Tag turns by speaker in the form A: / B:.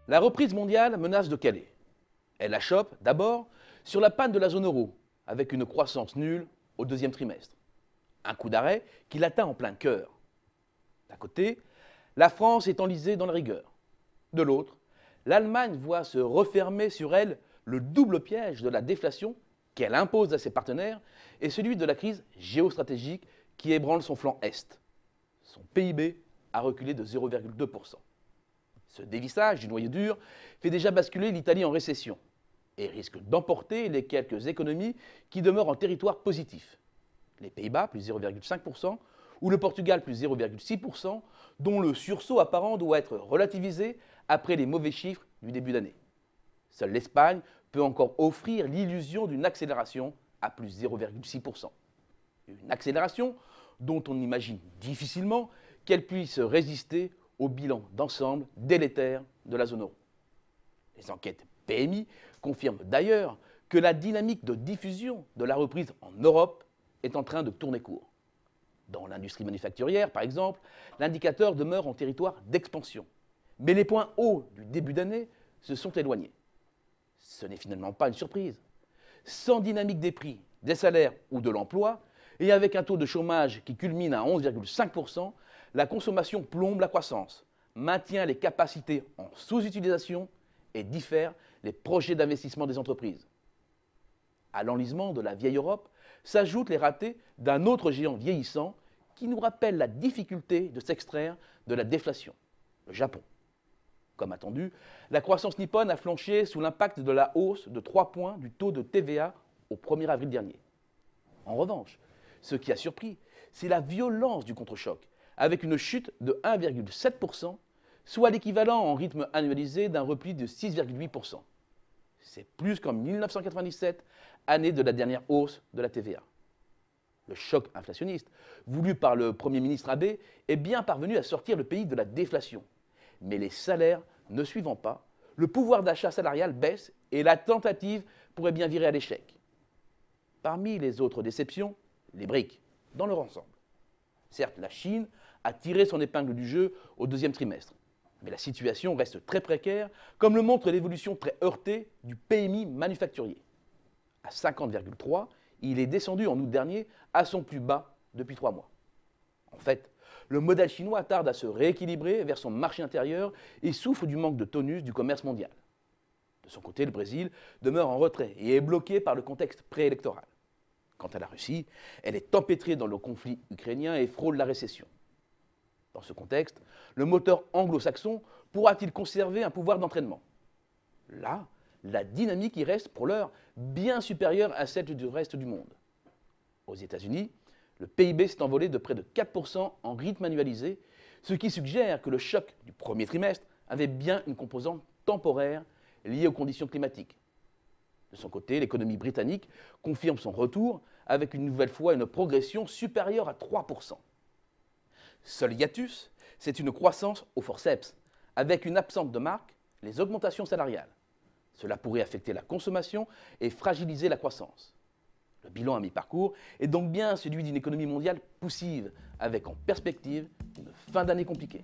A: La reprise mondiale menace de caler. Elle achoppe d'abord sur la panne de la zone euro, avec une croissance nulle au deuxième trimestre. Un coup d'arrêt qui l'atteint en plein cœur. D'un côté, la France est enlisée dans la rigueur. De l'autre, l'Allemagne voit se refermer sur elle le double piège de la déflation qu'elle impose à ses partenaires et celui de la crise géostratégique qui ébranle son flanc Est. Son PIB a reculé de 0,2%. Ce dévissage du noyau dur fait déjà basculer l'Italie en récession et risque d'emporter les quelques économies qui demeurent en territoire positif. Les Pays-Bas, plus 0,5%, ou le Portugal, plus 0,6%, dont le sursaut apparent doit être relativisé après les mauvais chiffres du début d'année. Seule l'Espagne peut encore offrir l'illusion d'une accélération à plus 0,6%. Une accélération dont on imagine difficilement qu'elle puisse résister au bilan d'ensemble délétère de la zone euro. Les enquêtes PMI confirment d'ailleurs que la dynamique de diffusion de la reprise en Europe est en train de tourner court. Dans l'industrie manufacturière, par exemple, l'indicateur demeure en territoire d'expansion. Mais les points hauts du début d'année se sont éloignés. Ce n'est finalement pas une surprise. Sans dynamique des prix, des salaires ou de l'emploi, et avec un taux de chômage qui culmine à 11,5%, la consommation plombe la croissance, maintient les capacités en sous-utilisation et diffère les projets d'investissement des entreprises. À l'enlisement de la vieille Europe s'ajoutent les ratés d'un autre géant vieillissant qui nous rappelle la difficulté de s'extraire de la déflation, le Japon. Comme attendu, la croissance nippone a flanché sous l'impact de la hausse de 3 points du taux de TVA au 1er avril dernier. En revanche, ce qui a surpris, c'est la violence du contre-choc, avec une chute de 1,7%, soit l'équivalent en rythme annualisé d'un repli de 6,8%. C'est plus qu'en 1997, année de la dernière hausse de la TVA. Le choc inflationniste, voulu par le Premier ministre Abe, est bien parvenu à sortir le pays de la déflation. Mais les salaires ne suivant pas, le pouvoir d'achat salarial baisse et la tentative pourrait bien virer à l'échec. Parmi les autres déceptions, les BRICS, dans leur ensemble. Certes, la Chine a tiré son épingle du jeu au deuxième trimestre, mais la situation reste très précaire, comme le montre l'évolution très heurtée du PMI manufacturier. À 50,3, il est descendu en août dernier à son plus bas depuis 3 mois. En fait, le modèle chinois tarde à se rééquilibrer vers son marché intérieur et souffre du manque de tonus du commerce mondial. De son côté, le Brésil demeure en retrait et est bloqué par le contexte préélectoral. Quant à la Russie, elle est empêtrée dans le conflit ukrainien et frôle la récession. Dans ce contexte, le moteur anglo-saxon pourra-t-il conserver un pouvoir d'entraînement? Là, la dynamique y reste pour l'heure bien supérieure à celle du reste du monde. Aux États-Unis, le PIB s'est envolé de près de 4% en rythme annualisé, ce qui suggère que le choc du premier trimestre avait bien une composante temporaire liée aux conditions climatiques. De son côté, l'économie britannique confirme son retour avec une nouvelle fois une progression supérieure à 3%. Seul hiatus, c'est une croissance au forceps, avec une absente de marque, les augmentations salariales. Cela pourrait affecter la consommation et fragiliser la croissance. Le bilan à mi-parcours est donc bien celui d'une économie mondiale poussive, avec en perspective une fin d'année compliquée.